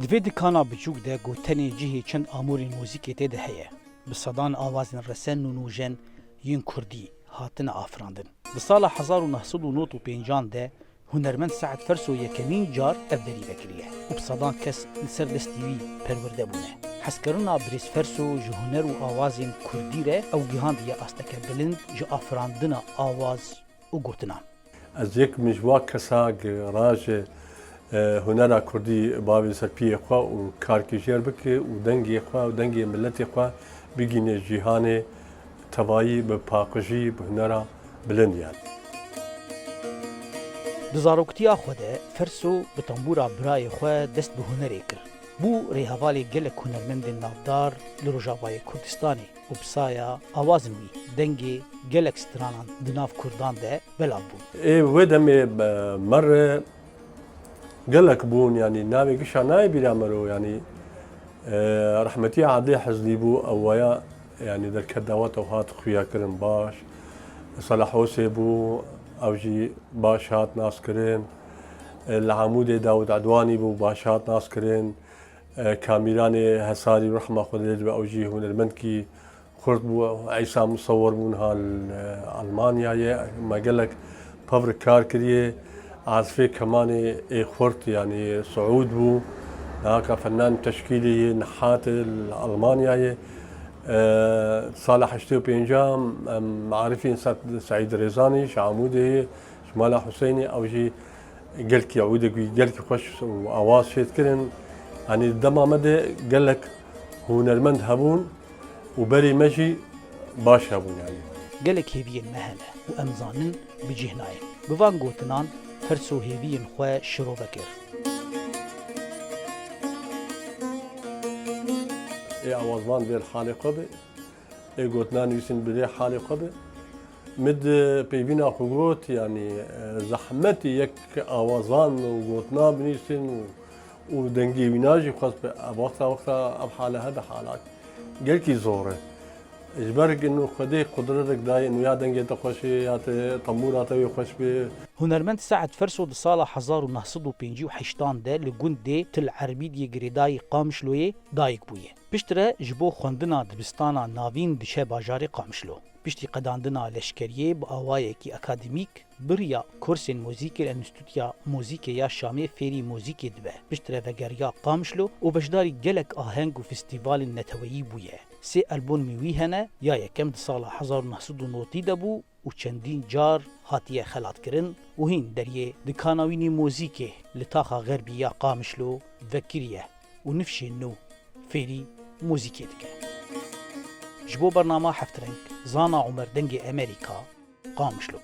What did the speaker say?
Divê dikana biçûk de gotenê cihê çend amûrên mûzîkê tê de heye. Bi sedan awazên resen û nûjen yên Kurdî hatine afirandin. Di sala 1995 de hunermend Saet Ferso yekemîn car ev derî vekiriye û bi sedan kes li ser destî wî perwirde bûne. Hezkirina Brîz Ferso ji huner û awazên Kurdî re ew gihandiye asteke bilind ji afirandina awaz û gotinan. Ez yek min ji wa kesa rajê hunera Kurdî bavê serpiyê xwe û karkêjer bike û dengê xwe û dengê milletê xwe bigîne cîhanê tevayî bi paqijî bi hunera bilind yani. Di zaroktiya xwe de Ferso bi tembûra birayê xwe dest bi hunerê kir. Bû rêhevalê gelek hunermendên navdar li Rojavayê Kurdistanê û bi saya awazên wî dengê gelek stranan di nav Kurdan de belav bûn. Wê demê mer gelek bûn yani navê gişa nayê bîra mero yani rehmetiya Adê Hezlî bû ewaya yani derket dawet ew hat xuyakirin baş. Salah Hosê bû ew jî baş hat naskirin. Li Hemûdê Dawud Edwanî bû baş hat naskirin. Kamîranê Hesarî rehma xwe dê ew jî hunermendkî Kurd bû. Eysa Musawwer bûn ha Almanyayê me gelek pevr kar kiriye. Azfê kemanê ê Xurt yani Suud bû. Nahaka fenan teşkîlî nihat Almanyayê. Sala 85 معرفين سعيد ريزاني شعمودي شمال حسيني او جي قالك يعودك قالك خوش واواز شيت كرن يعني دما مدى قالك هنرمند هبون وبري مجي باش هبون يعني gelek hêviyên me hene û em zanin bicîhnayê. Bi van gotinan Ferso hêviyên xwe şirove kir. اوازوان بير حالي قبي قوتنا نيسن بري حالي قبي مد بيبينا خوغوت يعني زحمتي يك اوازوان وقوتنا بنيسن ودنجي ويناجي خاص وقتها اب حاله هذا حالات قالكي زوره اجبرك انه خدي قدرتك داي انه يا دنجي تخشي يا طمورات يخش به هنرمند Saet Ferso di sala 1958 de li gundê Til Erbîdiyê girêdayî Qamişloyê dayîk bûye. Piştre ji bo xwendina dibistana navîn dişe bajarê Qamişlo. Piştî qedandina leşkeriyê bi awayekî akademîk biriya kursên mûzîkê Enstitûya Mûzîkê ya Şamê fêrî mûzîkê dibe. Piştre vegeriya Qamişlo û beşdarî gelek aheng û festîvalên neteweyî bûye. Sê albûmê wî hene ya yekem di sala 1990 de bû û çendîn car hatiye xelatkirin û hîn deriyê dikana wînî mûzîkê li taxa Xerbî ya Qamişlo vekiriye û nifşên nû fêrî mûzîkê dike. Ji bo bernama Heft Reng, zana Umer dengê Amerîka, Qamişlo.